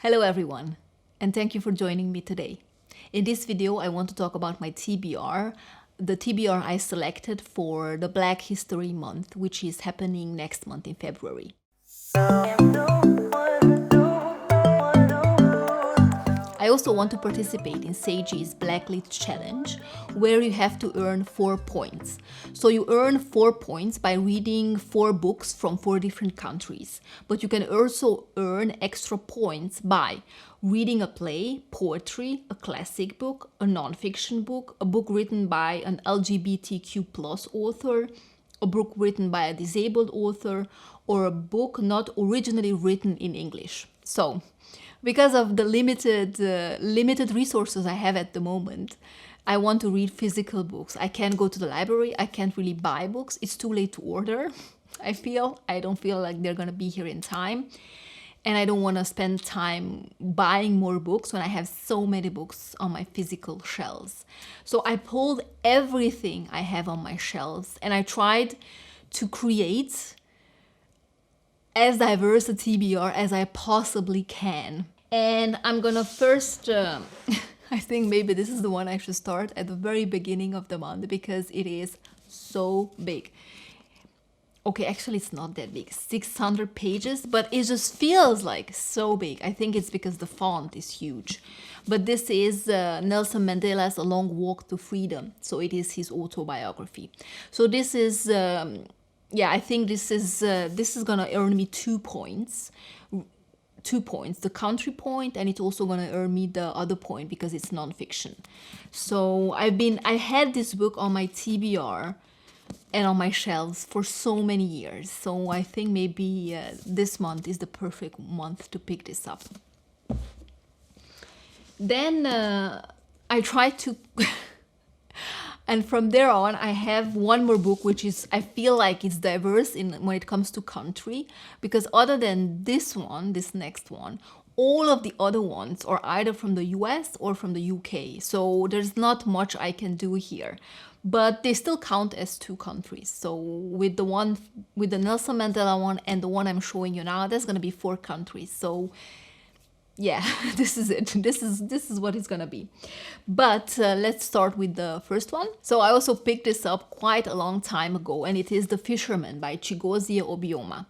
Hello everyone, and thank you for joining me today. In this video, I want to talk about my TBR, the TBR I selected for the Black History Month, which is happening next month in February. I also want to participate in Seji's Blacklit Challenge, where you have to earn 4 points. So you earn 4 points by reading 4 books from 4 different countries. But you can also earn extra points by reading a play, poetry, a classic book, a non-fiction book, a book written by an LGBTQ plus author, a book written by a disabled author, or a book not originally written in English. So, because of the limited resources I have at the moment, I want to read physical books. I can't go to the library. I can't really buy books. It's too late to order, I don't feel like they're going to be here in time. And I don't want to spend time buying more books when I have so many books on my physical shelves. So I pulled everything I have on my shelves and I tried to create as diverse a TBR as I possibly can. And I'm gonna first, I think maybe this is the one I should start at the very beginning of the month because it is so big. Okay, actually it's not that big, 600 pages, but it just feels like so big. I think it's because the font is huge. But this is Nelson Mandela's A Long Walk to Freedom. So it is his autobiography. So this is, yeah, I think this is gonna earn me 2 points. 2 points, the country point, and it's also gonna earn me the other point because it's non-fiction. So I had this book on my TBR and on my shelves for so many years. So I think maybe this month is the perfect month to pick this up. Then I tried to and from there on, I have one more book, which is, I feel like it's diverse when it comes to country, because other than this one, this next one, all of the other ones are either from the US or from the UK. So there's not much I can do here, but they still count as 2 countries. So with the Nelson Mandela one and the one I'm showing you now, there's gonna be 4 countries. So yeah, this is it. This is what it's gonna be. But let's start with the first one. So I also picked this up quite a long time ago, and it is The Fisherman by Chigozie Obioma.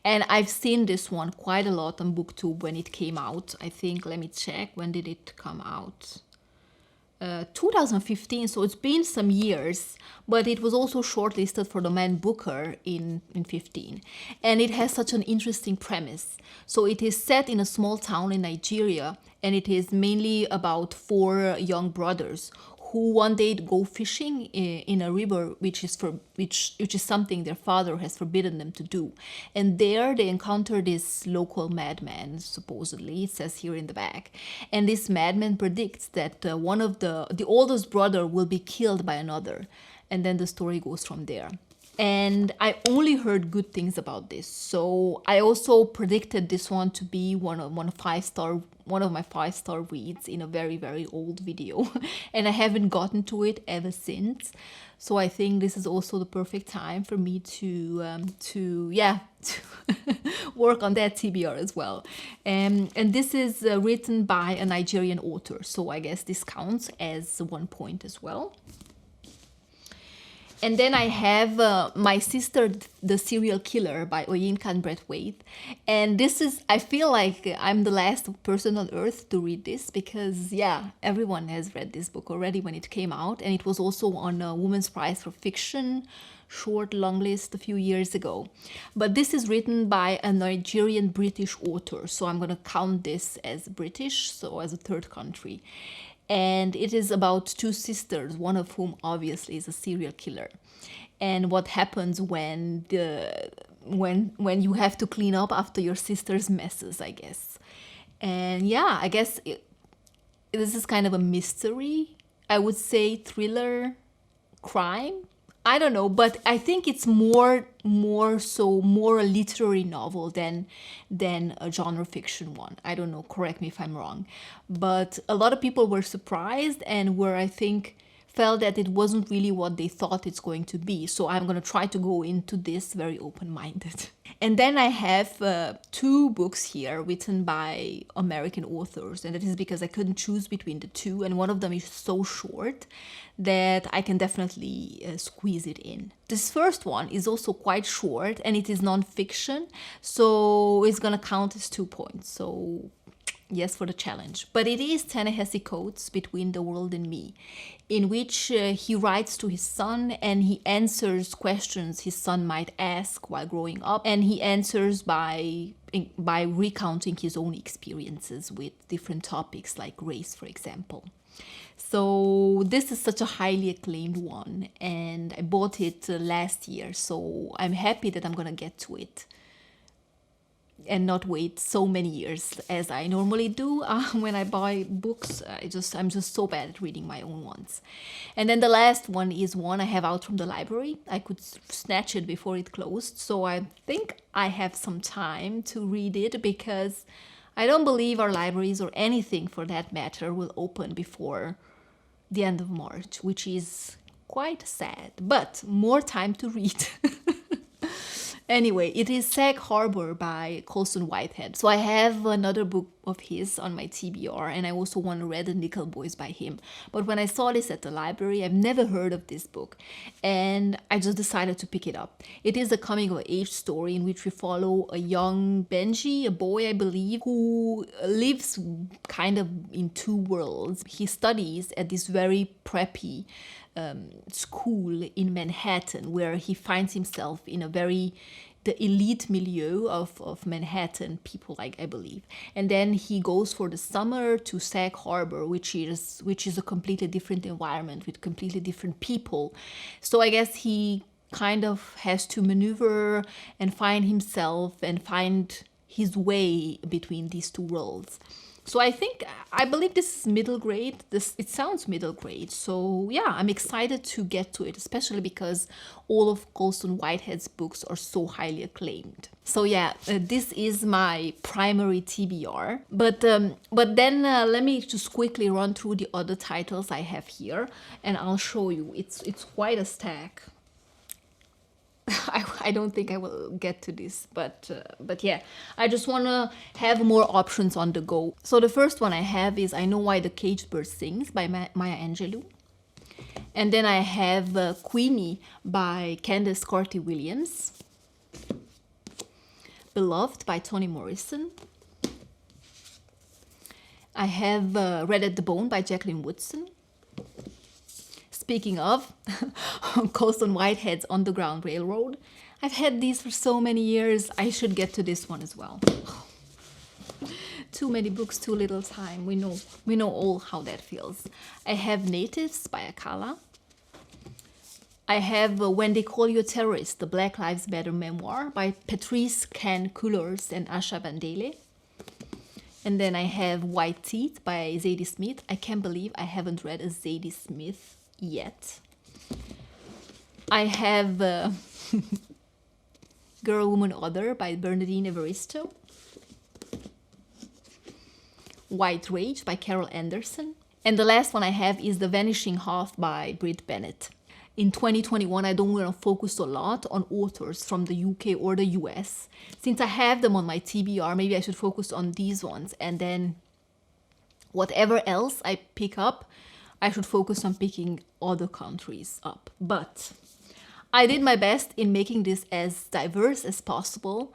And I've seen this one quite a lot on BookTube when it came out. I think, let me check, when did it come out? 2015, so it's been some years, but it was also shortlisted for the Man Booker in 15. And it has such an interesting premise. So it is set in a small town in Nigeria, and it is mainly about 4 young brothers who one day go fishing in a river, which is something their father has forbidden them to do. And there they encounter this local madman, supposedly, it says here in the back. And this madman predicts that one of the oldest brother will be killed by another. And then the story goes from there. And I only heard good things about this. So I also predicted this one to be one of my 5-star reads in a very, very old video. And I haven't gotten to it ever since. So I think this is also the perfect time for me to work on that TBR as well. And this is written by a Nigerian author. So I guess this counts as 1 point as well. And then I have My Sister, the Serial Killer by Oyinkan Braithwaithe. And this is, I feel like I'm the last person on earth to read this because, yeah, everyone has read this book already when it came out. And it was also on a Women's Prize for Fiction short long list a few years ago. But this is written by a Nigerian British author. So I'm going to count this as British, so as a 3rd country. And it is about 2 sisters, one of whom obviously is a serial killer. And what happens when you have to clean up after your sister's messes, I guess. And yeah, I guess this is kind of a mystery. I would say thriller, crime. I don't know, but I think it's more a literary novel than a genre fiction one. I don't know, correct me if I'm wrong. But a lot of people were surprised and were, I think, felt that it wasn't really what they thought it's going to be. So I'm going to try to go into this very open-minded. And then I have 2 books here written by American authors, and that is because I couldn't choose between the 2, and one of them is so short that I can definitely squeeze it in. This first one is also quite short, and it is non-fiction, so it's gonna count as 2 points. So yes, for the challenge. But it is Ta-Nehisi Coates' Between the World and Me, in which he writes to his son and he answers questions his son might ask while growing up, and he answers by recounting his own experiences with different topics like race, for example. So this is such a highly acclaimed one, and I bought it last year, so I'm happy that I'm gonna get to it and not wait so many years as I normally do when I buy books. I'm just so bad at reading my own ones. And then the last one is one I have out from the library. I could snatch it before it closed, so I think I have some time to read it, because I don't believe our libraries, or anything for that matter, will open before the end of March, which is quite sad, but more time to read. Anyway, it is Sag Harbor by Colson Whitehead. So I have another book of his on my TBR, and I also want to read The Nickel Boys by him. But when I saw this at the library, I've never heard of this book, and I just decided to pick it up. It is a coming-of-age story in which we follow a young Benji, a boy I believe, who lives kind of in 2 worlds. He studies at this very preppy school in Manhattan, where he finds himself in the elite milieu of Manhattan people, like, I believe. And then he goes for the summer to Sag Harbor, which is a completely different environment with completely different people. So I guess he kind of has to maneuver and find himself and find his way between these 2 worlds. So I believe this is middle grade. It sounds middle grade. So yeah, I'm excited to get to it, especially because all of Colson Whitehead's books are so highly acclaimed. So yeah, this is my primary TBR. But then let me just quickly run through the other titles I have here, and I'll show you. It's quite a stack. I don't think I will get to this, but yeah, I just want to have more options on the go. So the first one I have is I Know Why the Caged Bird Sings by Maya Angelou. And then I have Queenie by Candace Carty-Williams. Beloved by Toni Morrison. I have Red at the Bone by Jacqueline Woodson. Speaking of, Colson Whitehead's Underground Railroad. I've had these for so many years. I should get to this one as well. Too many books, too little time. We know all how that feels. I have Natives by Akala. I have When They Call You a Terrorist, the Black Lives Matter memoir by Patrice Can-Cullors and Asha Vandele. And then I have White Teeth by Zadie Smith. I can't believe I haven't read a Zadie Smith yet. I have Girl, Woman, Other by Bernardine Evaristo. White Rage by Carol Anderson. And the last one I have is The Vanishing Half by Brit Bennett. In 2021, I don't want to focus a lot on authors from the UK or the US. Since I have them on my TBR, maybe I should focus on these ones, and then whatever else I pick up, I should focus on picking other countries up. But I did my best in making this as diverse as possible.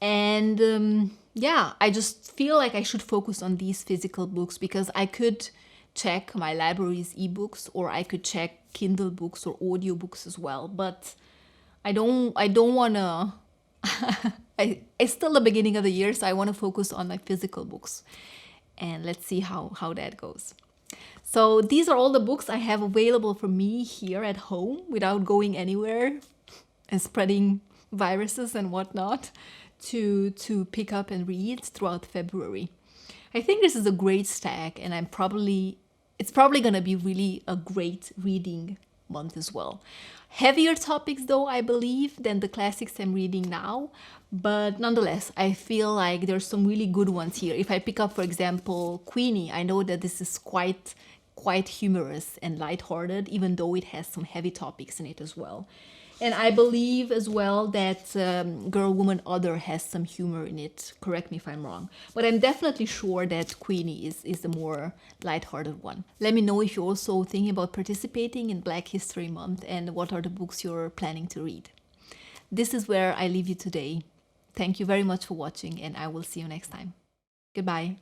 And yeah, I just feel like I should focus on these physical books, because I could check my library's ebooks, or I could check Kindle books or audiobooks as well. But I don't want to... It's still the beginning of the year, so I want to focus on my physical books. And let's see how that goes. So these are all the books I have available for me here at home without going anywhere and spreading viruses and whatnot to pick up and read throughout February. I think this is a great stack, and it's probably going to be really a great reading month as well. Heavier topics though, I believe, than the classics I'm reading now, but nonetheless, I feel like there's some really good ones here. If I pick up, for example, Queenie, I know that this is quite quite humorous and lighthearted, even though it has some heavy topics in it as well. And I believe as well that Girl, Woman, Other has some humor in it. Correct me if I'm wrong. But I'm definitely sure that Queenie is the more lighthearted one. Let me know if you're also thinking about participating in Black History Month and what are the books you're planning to read. This is where I leave you today. Thank you very much for watching, and I will see you next time. Goodbye.